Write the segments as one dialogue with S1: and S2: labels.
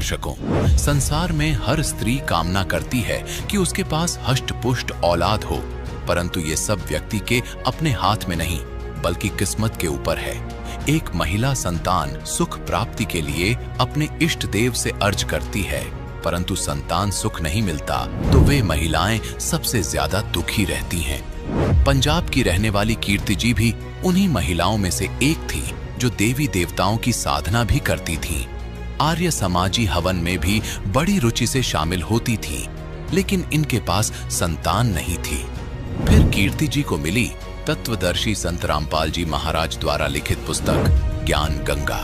S1: दर्शकों, संसार में हर स्त्री कामना करती है कि उसके पास हष्ट-पुष्ट औलाद हो, परंतु ये सब व्यक्ति के अपने हाथ में नहीं बल्कि किस्मत के ऊपर है। एक महिला संतान सुख प्राप्ति के लिए अपने इष्ट देव से अर्ज करती है, परंतु संतान सुख नहीं मिलता तो वे महिलाएं सबसे ज्यादा दुखी रहती हैं। पंजाब की रहने वाली कीर्ति जी भी उन्हीं महिलाओं में से एक थी जो देवी देवताओं की साधना भी करती थीं। आर्य समाजी हवन में भी बड़ी रुचि से शामिल होती थीं, लेकिन इनके पास संतान नहीं थी। फिर कीर्ति जी को मिली तत्वदर्शी संत रामपाल जी महाराज द्वारा लिखित पुस्तक ज्ञान गंगा,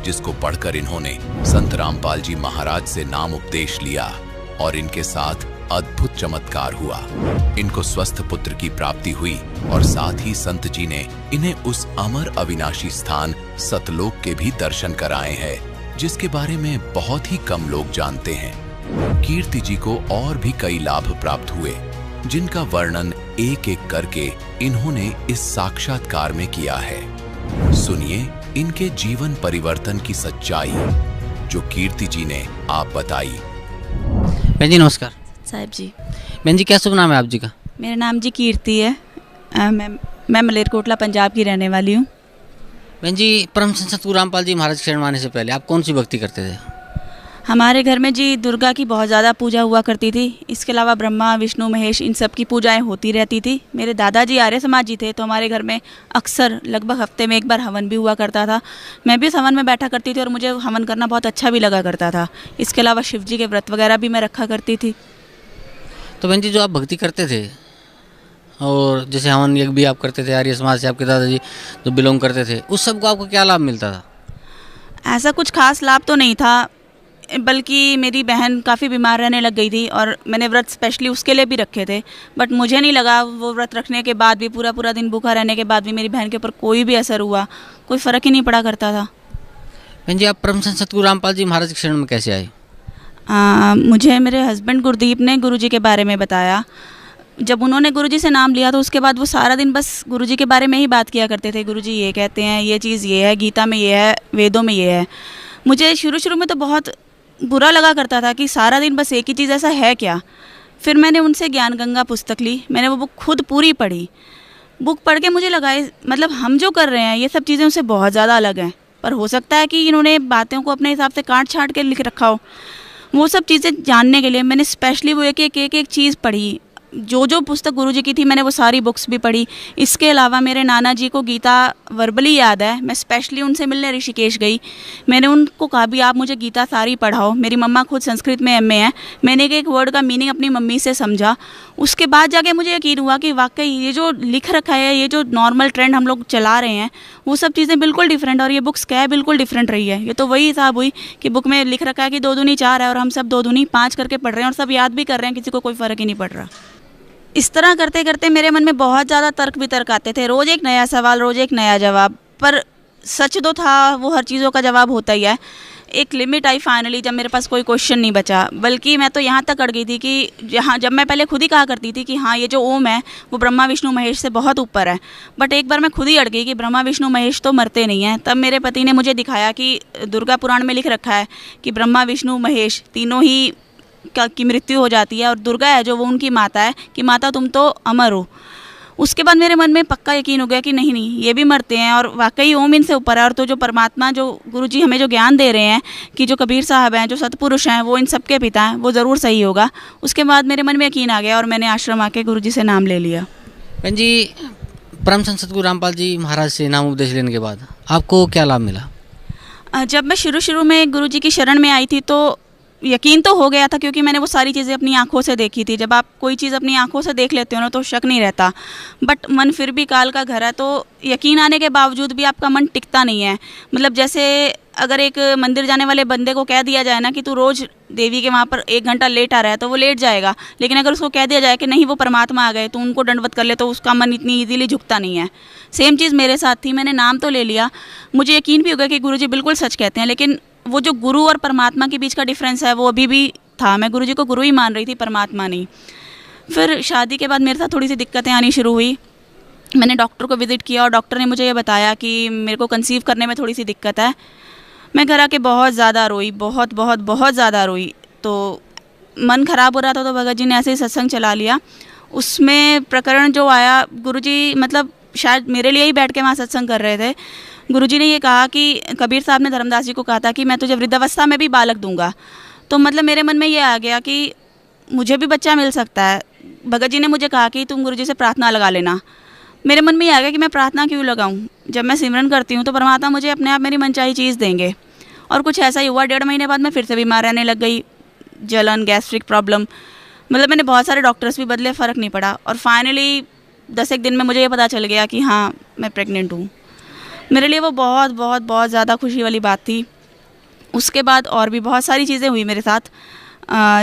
S1: जिसको पढ़कर इन्होंने संत रामपाल जी महाराज से नाम उपदेश लिया और इनके साथ अद्भुत चमत्कार हुआ। इनको स्वस्थ पुत्र की प्राप्ति हुई और साथ ही संत जी ने इन्हें उस अमर अविनाशी स्थान सतलोक के भी दर्शन कराए हैं, जिसके बारे में बहुत ही कम लोग जानते हैं। कीर्ति जी को और भी कई लाभ प्राप्त हुए, जिनका वर्णन एक एक करके इन्होंने इस साक्षात्कार में किया है। सुनिए इनके जीवन परिवर्तन की सच्चाई जो कीर्ति जी ने आप बताई।
S2: बहन जी नमस्कार।
S3: साहिब जी।
S2: बहन जी क्या शुभ नाम है आप जी का?
S3: मेरा नाम जी कीर्ति है। मैं मलेरकोटला पंजाब की रहने वाली हूँ।
S2: बहन जी परम संत सतगुरु रामपाल जी महाराज शरण आने से पहले आप कौन सी भक्ति करते थे?
S3: हमारे घर में जी दुर्गा की बहुत ज़्यादा पूजा हुआ करती थी। इसके अलावा ब्रह्मा विष्णु महेश इन सब की पूजाएं होती रहती थी। मेरे दादाजी आर्य समाजी थे, तो हमारे घर में अक्सर लगभग हफ्ते में एक बार हवन भी हुआ करता था। मैं भी उस हवन में बैठा करती थी और मुझे हवन करना बहुत अच्छा भी लगा करता था। इसके अलावा शिव जी के व्रत वगैरह भी मैं रखा करती थी।
S2: तो बहन जी जो आप भक्ति करते थे और जैसे हवन यज्ञ भी आप करते थे, आर्य समाज से आपके दादाजी जो बिलोंग करते थे, उस सब को आपको क्या लाभ मिलता था?
S3: ऐसा कुछ खास लाभ तो नहीं था, बल्कि मेरी बहन काफ़ी बीमार रहने लग गई थी और मैंने व्रत स्पेशली उसके लिए भी रखे थे। बट मुझे नहीं लगा वो व्रत रखने के बाद भी, पूरा पूरा दिन भूखा रहने के बाद भी मेरी बहन के ऊपर कोई भी असर हुआ, कोई फ़र्क ही नहीं पड़ा करता था।
S2: बहन जी आप परम संत सतगुरु रामपाल जी महाराज के शरण में कैसे आए?
S3: मुझे मेरे हस्बैंड गुरदीप ने गुरुजी के बारे में बताया। जब उन्होंने गुरुजी से नाम लिया तो उसके बाद वो सारा दिन बस गुरुजी के बारे में ही बात किया करते थे। गुरुजी ये कहते हैं, ये चीज़ ये है, गीता में ये है, वेदों में ये है। मुझे शुरू में तो बहुत बुरा लगा करता था कि सारा दिन बस एक ही चीज़, ऐसा है क्या। फिर मैंने उनसे ज्ञान गंगा पुस्तक ली, मैंने वो बुक खुद पूरी पढ़ी। बुक पढ़ के मुझे लगा मतलब हम जो कर रहे हैं ये सब चीज़ें उनसे बहुत ज़्यादा अलग हैं, पर हो सकता है कि इन्होंने बातों को अपने हिसाब से काट छाट के लिख रखा हो। वो सब चीज़ें जानने के लिए मैंने स्पेशली वो एक चीज़ पढ़ी। जो पुस्तक गुरुजी की थी मैंने वो सारी बुक्स भी पढ़ी। इसके अलावा मेरे नाना जी को गीता वर्बली याद है। मैं स्पेशली उनसे मिलने ऋषिकेश गई। मैंने उनको कहा भी आप मुझे गीता सारी पढ़ाओ। मेरी मम्मा खुद संस्कृत में एमए है। मैंने एक वर्ड का मीनिंग अपनी मम्मी से समझा। उसके बाद जाके मुझे यकीन हुआ कि वाकई ये जो लिख रखा है, ये जो नॉर्मल ट्रेंड हम लोग चला रहे हैं, वो सब चीज़ें बिल्कुल डिफरेंट, और ये बुक्स क्या है बिल्कुल डिफरेंट रही है। ये तो वही हिसाब हुई कि बुक में लिख रखा है कि 2 दूनी 4 है और हम सब 2 दूनी 5 करके पढ़ रहे हैं और सब याद भी कर रहे हैं, किसी को कोई फ़र्क ही नहीं पड़ रहा। इस तरह करते करते मेरे मन में बहुत ज़्यादा तर्क वितर्क आते थे। रोज़ एक नया सवाल, रोज़ एक नया जवाब। पर सच तो था, वो हर चीज़ों का जवाब होता ही है। एक लिमिट आई फाइनली जब मेरे पास कोई क्वेश्चन नहीं बचा। बल्कि मैं तो यहाँ तक अड़ गई थी कि जब मैं पहले खुद ही कहा करती थी कि हाँ ये जो ओम है वो ब्रह्मा विष्णु महेश से बहुत ऊपर है। बट एक बार मैं खुद ही अड़ गई कि ब्रह्मा विष्णु महेश तो मरते नहीं हैं। तब मेरे पति ने मुझे दिखाया कि दुर्गा पुराण में लिख रखा है कि ब्रह्मा विष्णु महेश तीनों ही की मृत्यु हो जाती है, और दुर्गा है जो वो उनकी माता है कि माता तुम तो अमर हो। उसके बाद मेरे मन में पक्का यकीन हो गया कि नहीं ये भी मरते हैं और वाकई ओम इनसे ऊपर है। और तो जो परमात्मा, जो गुरुजी हमें जो ज्ञान दे रहे हैं कि जो कबीर साहब हैं, जो सतपुरुष हैं, वो इन सबके पिता हैं, वो ज़रूर सही होगा। उसके बाद मेरे मन में यकीन आ गया और मैंने आश्रम आके गुरुजी से नाम ले लिया।
S2: बहन जी परम संत सतगुरु रामपाल जी महाराज से नाम उपदेश लेने के बाद आपको क्या लाभ मिला?
S3: जब मैं शुरू में गुरुजी की शरण में आई थी तो यकीन तो हो गया था, क्योंकि मैंने वो सारी चीज़ें अपनी आंखों से देखी थी। जब आप कोई चीज़ अपनी आंखों से देख लेते हो ना तो शक नहीं रहता। बट मन फिर भी काल का घर है, तो यकीन आने के बावजूद भी आपका मन टिकता नहीं है। मतलब जैसे अगर एक मंदिर जाने वाले बंदे को कह दिया जाए ना कि तू रोज़ देवी के वहाँ पर 1 घंटा लेट आ रहा है, तो वो लेट जाएगा। लेकिन अगर उसको कह दिया जाए कि नहीं वो परमात्मा आ गए, तो उनको दंडवत कर ले, तो उसका मन इतनी ईजीली झुकता नहीं है। सेम चीज़ मेरे साथ थी। मैंने नाम तो ले लिया, मुझे यकीन भी हो गया कि गुरुजी बिल्कुल सच कहते हैं, लेकिन वो जो गुरु और परमात्मा के बीच का डिफरेंस है वो अभी भी था। मैं गुरुजी को गुरु ही मान रही थी, परमात्मा नहीं। फिर शादी के बाद मेरे साथ थोड़ी सी दिक्कतें आनी शुरू हुई। मैंने डॉक्टर को विज़िट किया और डॉक्टर ने मुझे ये बताया कि मेरे को कंसीव करने में थोड़ी सी दिक्कत है। मैं घर आके बहुत ज़्यादा रोई, बहुत बहुत बहुत ज़्यादा रोई। तो मन ख़राब हो रहा था तो भगत जी ने ऐसे ही सत्संग चला लिया। उसमें प्रकरण जो आया, गुरुजी मतलब शायद मेरे लिए ही बैठ के वहाँ सत्संग कर रहे थे। गुरुजी ने ये कहा कि कबीर साहब ने धर्मदास जी को कहा था कि मैं तुझे वृद्धावस्था में भी बालक दूंगा। तो मतलब मेरे मन में ये आ गया कि मुझे भी बच्चा मिल सकता है। भगत जी ने मुझे कहा कि तुम गुरुजी से प्रार्थना लगा लेना। मेरे मन में ये आ गया कि मैं प्रार्थना क्यों लगाऊं, जब मैं सिमरन करती हूँ तो परमात्मा मुझे अपने आप मेरी मनचाही चीज़ देंगे। और कुछ ऐसा ही हुआ। 1.5 महीने बाद मैं फिर से बीमार रहने लग गई, जलन, गैस्ट्रिक प्रॉब्लम, मतलब मैंने बहुत सारे डॉक्टर्स भी बदले, फ़र्क नहीं पड़ा। और फाइनली 10 एक दिन में मुझे ये पता चल गया कि हाँ मैं प्रेग्नेंट हूँ। मेरे लिए वो बहुत बहुत बहुत ज़्यादा खुशी वाली बात थी। उसके बाद और भी बहुत सारी चीज़ें हुई मेरे साथ,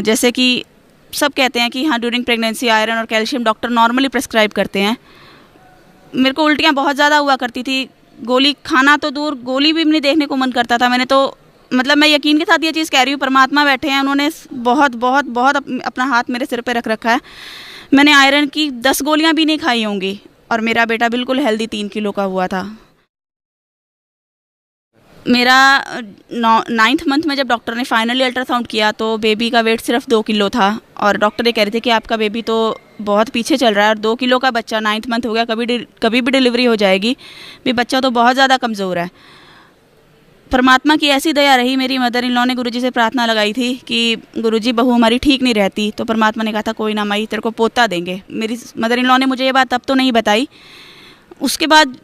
S3: जैसे कि सब कहते हैं कि हाँ ड्यूरिंग प्रेगनेंसी आयरन और कैल्शियम डॉक्टर नॉर्मली प्रेस्क्राइब करते हैं। मेरे को उल्टियाँ बहुत ज़्यादा हुआ करती थी, गोली खाना तो दूर, गोली भी नहीं देखने को मन करता था। मैंने तो मतलब मैं यकीन के साथ ये चीज़ कह रही हूँ, परमात्मा बैठे हैं, उन्होंने बहुत बहुत बहुत अपना हाथ मेरे सिर पे रख रखा है। मैंने आयरन की 10 गोलियाँ भी नहीं खाई होंगी और मेरा बेटा बिल्कुल हेल्दी 3 किलो का हुआ था। मेरा 9th मंथ में जब डॉक्टर ने फाइनली अल्ट्रासाउंड किया तो बेबी का वेट सिर्फ 2 किलो था और डॉक्टर ये कह रहे थे कि आपका बेबी तो बहुत पीछे चल रहा है और 2 किलो का बच्चा 9th मंथ हो गया, कभी भी डिलीवरी हो जाएगी, भी बच्चा तो बहुत ज़्यादा कमज़ोर है। परमात्मा की ऐसी दया रही, मेरी मदर इन लॉ ने गुरुजी से प्रार्थना लगाई थी कि गुरुजी बहू हमारी ठीक नहीं रहती, तो परमात्मा ने कहा था कोई ना माई तेरे को पोता देंगे। मेरी मदर इन लॉ ने मुझे ये बात तब तो नहीं बताई। उसके बाद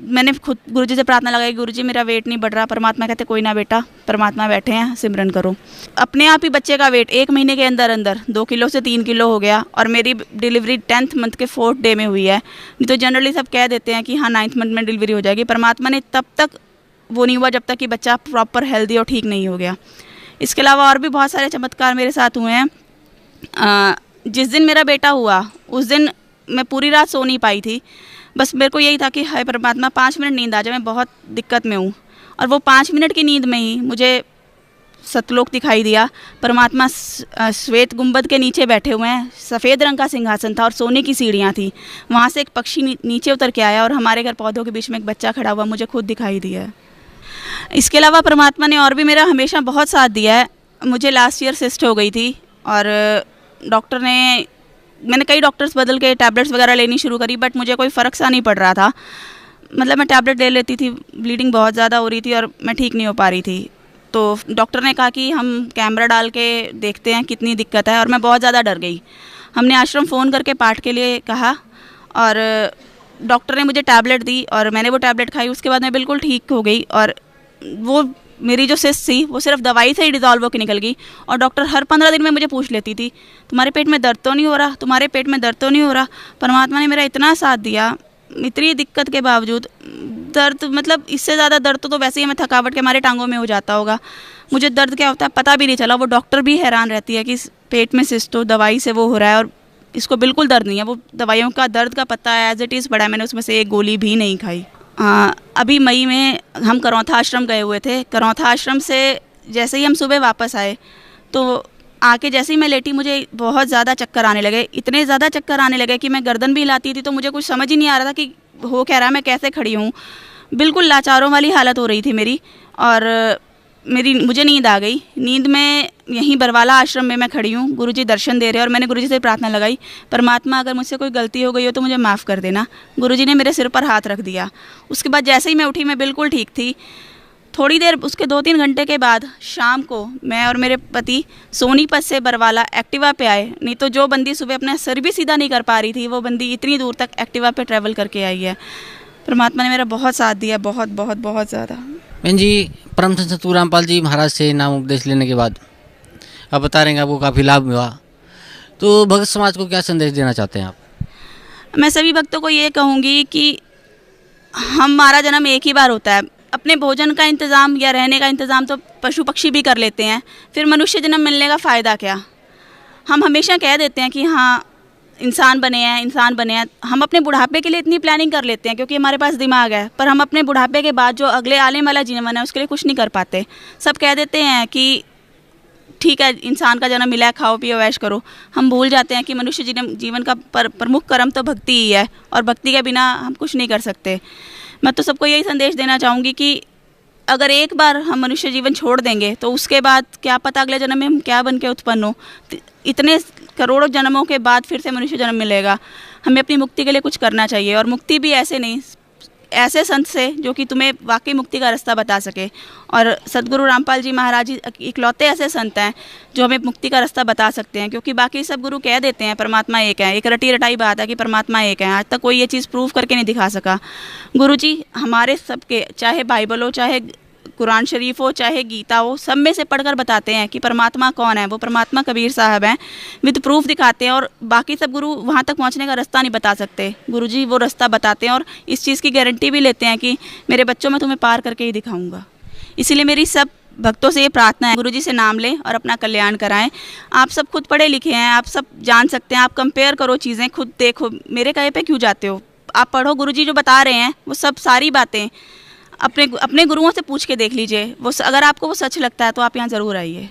S3: मैंने खुद गुरुजी से प्रार्थना लगाई, गुरुजी मेरा वेट नहीं बढ़ रहा। परमात्मा कहते कोई ना बेटा, परमात्मा बैठे हैं, सिमरन करो। अपने आप ही बच्चे का वेट 1 महीने के अंदर अंदर 2 किलो से 3 किलो हो गया और मेरी डिलीवरी 10th मंथ के 4th डे में हुई है। नहीं तो जनरली सब कह देते हैं कि हाँ 9th मंथ में डिलीवरी हो जाएगी। परमात्मा ने तब तक वो नहीं हुआ जब तक कि बच्चा प्रॉपर हेल्दी और ठीक नहीं हो गया। इसके अलावा और भी बहुत सारे चमत्कार मेरे साथ हुए हैं। जिस दिन मेरा बेटा हुआ उस दिन मैं पूरी रात सो नहीं पाई थी। बस मेरे को यही था कि हाय परमात्मा 5 मिनट नींद आ जाए, मैं बहुत दिक्कत में हूँ। और वो 5 मिनट की नींद में ही मुझे सतलोक दिखाई दिया। परमात्मा श्वेत गुंबद के नीचे बैठे हुए हैं, सफ़ेद रंग का सिंहासन था और सोने की सीढ़ियाँ थी। वहाँ से एक पक्षी नीचे उतर के आया और हमारे घर पौधों के बीच में एक बच्चा खड़ा हुआ मुझे खुद दिखाई दिया। इसके अलावा परमात्मा ने और भी मेरा हमेशा बहुत साथ दिया है। मुझे लास्ट ईयर सिस्ट हो गई थी और डॉक्टर ने, मैंने कई डॉक्टर्स बदल के टैबलेट्स वगैरह लेनी शुरू करी, बट मुझे कोई फ़र्क सा नहीं पड़ रहा था। मतलब मैं टैबलेट ले लेती थी, ब्लीडिंग बहुत ज़्यादा हो रही थी और मैं ठीक नहीं हो पा रही थी। तो डॉक्टर ने कहा कि हम कैमरा डाल के देखते हैं कितनी दिक्कत है, और मैं बहुत ज़्यादा डर गई। हमने आश्रम फ़ोन करके पाठ के लिए कहा और डॉक्टर ने मुझे टैबलेट दी और मैंने वो टैबलेट खाई। उसके बाद मैं बिल्कुल ठीक हो गई और वो मेरी जो सिस्ट थी वो सिर्फ दवाई से ही डिज़ोल्व होकर निकल गई। और डॉक्टर हर 15 दिन में मुझे पूछ लेती थी तुम्हारे पेट में दर्द तो नहीं हो रहा, तुम्हारे पेट में दर्द तो नहीं हो रहा। परमात्मा ने मेरा इतना साथ दिया, इतनी दिक्कत के बावजूद। दर्द मतलब इससे ज़्यादा दर्द तो वैसे ही हमें थकावट के हमारे टांगों में हो जाता होगा, मुझे दर्द क्या होता है पता भी नहीं चला। वो डॉक्टर भी हैरान रहती है कि पेट में सिस्ट तो दवाई से वो हो रहा है और इसको बिल्कुल दर्द नहीं है। वो दवाइयों का दर्द का पता है एज इट इज़ पड़ा है, मैंने उसमें से एक गोली भी नहीं खाई। अभी मई में हम करौथा आश्रम गए हुए थे। करौथा आश्रम से जैसे ही हम सुबह वापस आए तो आके जैसे ही मैं लेटी मुझे बहुत ज़्यादा चक्कर आने लगे। इतने ज़्यादा चक्कर आने लगे कि मैं गर्दन भी हिलाती थी तो मुझे कुछ समझ ही नहीं आ रहा था कि हो क्या रहा है, मैं कैसे खड़ी हूँ। बिल्कुल लाचारों वाली हालत हो रही थी मेरी। और मुझे नींद आ गई। नींद में यहीं बरवाला आश्रम में मैं खड़ी हूँ, गुरुजी दर्शन दे रहे हैं और मैंने गुरुजी से प्रार्थना लगाई, परमात्मा अगर मुझसे कोई गलती हो गई हो तो मुझे माफ़ कर देना। गुरुजी ने मेरे सिर पर हाथ रख दिया। उसके बाद जैसे ही मैं उठी मैं बिल्कुल ठीक थी। थोड़ी देर उसके 2-3 घंटे के बाद शाम को मैं और मेरे पति सोनीपत से बरवाला एक्टिवा पे आए। नहीं तो जो बंदी सुबह अपना सर भी सीधा नहीं कर पा रही थी वो बंदी इतनी दूर तक एक्टिवा पे ट्रैवल करके आई है। परमात्मा ने मेरा बहुत साथ दिया, बहुत बहुत बहुत ज़्यादा।
S2: बहन जी, परम संत सतगुरु रामपाल जी महाराज से नाम उपदेश लेने के बाद आप बता रहे हैं आपको काफ़ी लाभ हुआ, तो भक्त समाज को क्या संदेश देना चाहते हैं आप?
S3: मैं सभी भक्तों को ये कहूँगी कि हमारा जन्म एक ही बार होता है। अपने भोजन का इंतज़ाम या रहने का इंतज़ाम तो पशु पक्षी भी कर लेते हैं, फिर मनुष्य जन्म मिलने का फ़ायदा क्या। हम हमेशा कह देते हैं कि हाँ इंसान बने हैं। हम अपने बुढ़ापे के लिए इतनी प्लानिंग कर लेते हैं क्योंकि हमारे पास दिमाग है, पर हम अपने बुढ़ापे के बाद जो अगले आने वाला जीवन है उसके लिए कुछ नहीं कर पाते। सब कह देते हैं कि ठीक है इंसान का जन्म मिला है, खाओ पियो ऐश करो। हम भूल जाते हैं कि मनुष्य जीवन का प्रमुख कर्म तो भक्ति ही है और भक्ति के बिना हम कुछ नहीं कर सकते। मैं तो सबको यही संदेश देना चाहूँगी कि अगर एक बार हम मनुष्य जीवन छोड़ देंगे तो उसके बाद क्या पता अगले जन्म में हम क्या बन के उत्पन्न हो। इतने करोड़ों जन्मों के बाद फिर से मनुष्य जन्म मिलेगा। हमें अपनी मुक्ति के लिए कुछ करना चाहिए, और मुक्ति भी ऐसे नहीं, ऐसे संत से जो कि तुम्हें वाकई मुक्ति का रास्ता बता सके। और सदगुरु रामपाल जी महाराज जी इकलौते ऐसे संत हैं जो हमें मुक्ति का रास्ता बता सकते हैं, क्योंकि बाकी सब गुरु कह देते हैं परमात्मा एक है, एक रटी रटाई बात है कि परमात्मा एक है। आज तक कोई ये चीज़ प्रूव करके नहीं दिखा सका। गुरु जी हमारे सबके, चाहे बाइबल हो, चाहे कुरान शरीफ हो, चाहे गीता हो, सब में से पढ़कर बताते हैं कि परमात्मा कौन है। वो परमात्मा कबीर साहब हैं, विद प्रूफ दिखाते हैं। और बाकी सब गुरु वहाँ तक पहुँचने का रास्ता नहीं बता सकते, गुरुजी वो रास्ता बताते हैं, और इस चीज़ की गारंटी भी लेते हैं कि मेरे बच्चों में तुम्हें पार करके ही दिखाऊंगा। इसीलिए मेरी सब भक्तों से ये प्रार्थना है, गुरुजी से नाम लें और अपना कल्याण कराएं। आप सब खुद पढ़े लिखे हैं, आप सब जान सकते हैं, आप कंपेयर करो चीज़ें, खुद देखो, मेरे कहे पे क्यों जाते हो। आप पढ़ो, गुरुजी जो बता रहे हैं वो सब सारी बातें अपने गुरुओं से पूछ के देख लीजिए। वो अगर आपको वो सच लगता है तो आप यहाँ ज़रूर आइए।